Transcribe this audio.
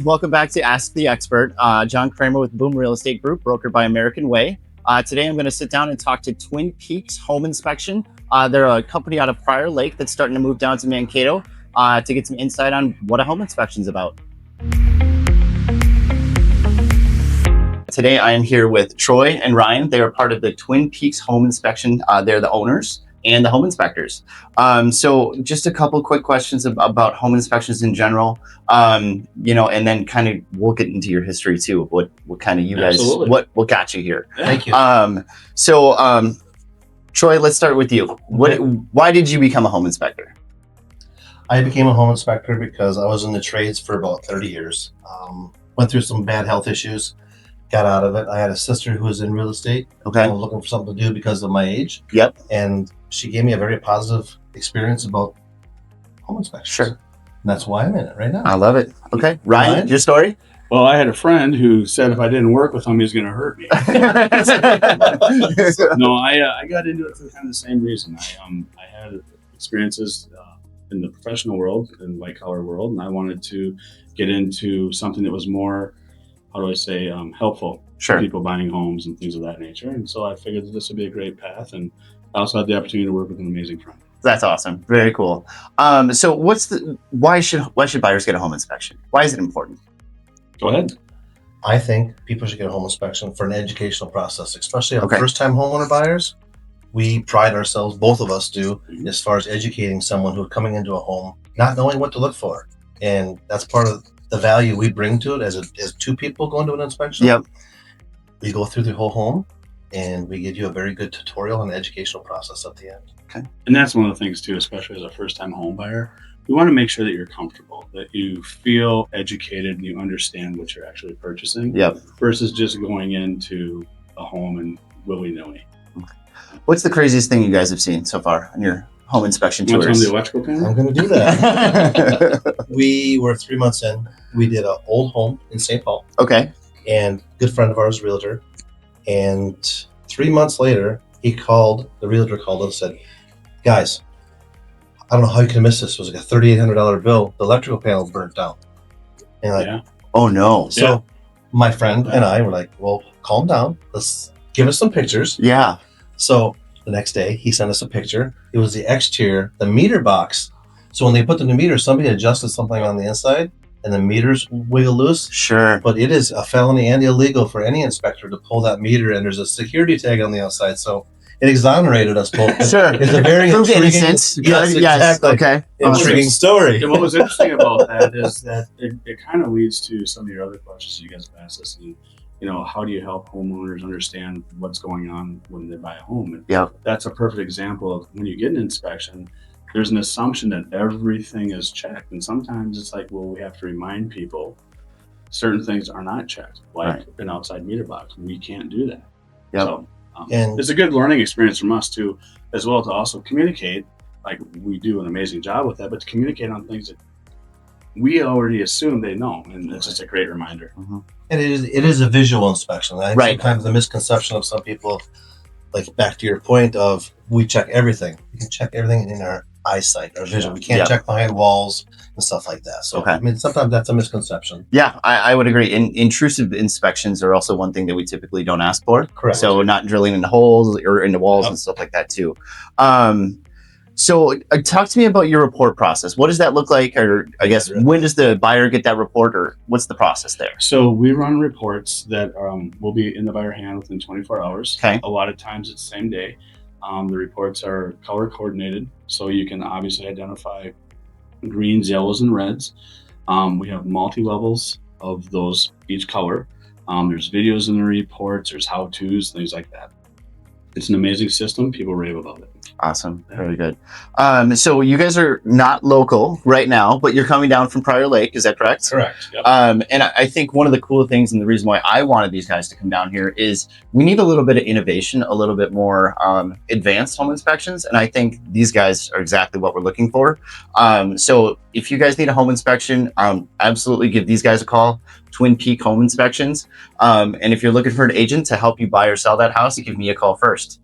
Welcome back to Ask the Expert. Jon Cramer with Boom Real Estate Group, brokered by American Way. Today I'm going to sit down and talk to Twin Peaks Home Inspection. They're a company out of Prior Lake that's starting to move down to Mankato to get some insight on what a home inspection is about. Today I am here with Troy and Ryan. They are part of the Twin Peaks Home Inspection. They're the owners and the home inspectors. So just a couple quick questions about home inspections in general, and then kind of we'll get into your history too. What kind of you guys, what got you here? Yeah. Thank you. Troy, let's start with you. Why did you become a home inspector? I became a home inspector because I was in the trades for about 30 years. Went through some bad health issues, got out of it. I had a sister who was in real estate. Okay. I was looking for something to do because of my age. Yep. And she gave me a very positive experience about home inspection. Sure. And that's why I'm in it right now. I love it. Okay. Ryan, your story? Well, I had a friend who said if I didn't work with him, he was going to hurt me. No, I got into it for kind of the same reason. I had experiences in the professional world, in white collar world, and I wanted to get into something that was more, helpful Sure. for people buying homes and things of that nature. And so I figured that this would be a great path. And I also had the opportunity to work with an amazing friend. That's awesome. Very cool. So why should buyers get a home inspection? Why is it important? Go ahead. I think people should get a home inspection for an educational process, especially on Okay. first-time homeowner buyers. We pride ourselves, both of us do, as far as educating someone who's coming into a home, not knowing what to look for. And that's part of the value we bring to it as two people going to an inspection. Yep. We go through the whole home and we give you a very good tutorial and educational process at the end. Okay. And that's one of the things too, especially as a first-time home buyer. We want to make sure that you're comfortable, that you feel educated and you understand what you're actually purchasing. Yep. Versus just going into a home and willy-nilly. What's the craziest thing you guys have seen so far on your home inspection What's on tours? the electrical panel? I'm going to do that. We were 3 months in. We did an old home in St. Paul, Okay. and a good friend of ours, realtor. And 3 months later, the realtor called and said, guys, I don't know how you can miss this. It was like a $3,800 bill. The electrical panel burnt down. And like, Yeah. Oh no. so my friend and I were like, well, calm down. Let's give us some pictures. Yeah. So the next day, he sent us a picture. It was the exterior, the meter box. So when they put the new meter, somebody adjusted something on the inside and the meters wiggle loose. Sure. But it is a felony and illegal for any inspector to pull that meter, and there's a security tag on the outside. So it exonerated us both. Sure. It's a very Proved intriguing, innocence. yes, Yes. exactly. Okay. Intriguing story. And what was interesting about that is that it kind of leads to some of your other questions you guys have asked us. And, how do you help homeowners understand what's going on when they buy a home? And Yep. that's a perfect example of when you get an inspection, there's an assumption that everything is checked. And sometimes it's like, well, we have to remind people certain things are not checked, like an outside meter box. We can't do that. Yep. So And it's a good learning experience from us too, as well, to also communicate. Like, we do an amazing job with that, but to communicate on things that we already assume they know, and it's just a great reminder. Mm-hmm. it is a visual inspection. I think Right. sometimes the misconception of some people, like back to your point of we check everything. We can check everything in our eyesight, our vision. We can't Yeah. check behind walls and stuff like that. So Okay. I mean, sometimes that's a misconception. Yeah, I would agree. Intrusive inspections are also one thing that we typically don't ask for. Correct. So not drilling into holes or into walls Yep. and stuff like that too. So talk to me about your report process. What does that look like? Or I guess when does the buyer get that report, or what's the process there? So we run reports that will be in the buyer hand within 24 hours. Okay. A lot of times it's same day. The reports are color coordinated, so you can obviously identify greens, yellows, and reds. We have multi-levels of those, each color. There's videos in the reports, there's how-tos, things like that. It's an amazing system. People rave about it. Awesome. Very good. So you guys are not local right now, but you're coming down from Prior Lake. Is that correct? Correct. Yep. And I think one of the cool things, and the reason why I wanted these guys to come down here, is we need a little bit of innovation, a little bit more advanced home inspections. And I think these guys are exactly what we're looking for. So if you guys need a home inspection, absolutely give these guys a call, Twin Peak Home Inspections. And if you're looking for an agent to help you buy or sell that house, give me a call first.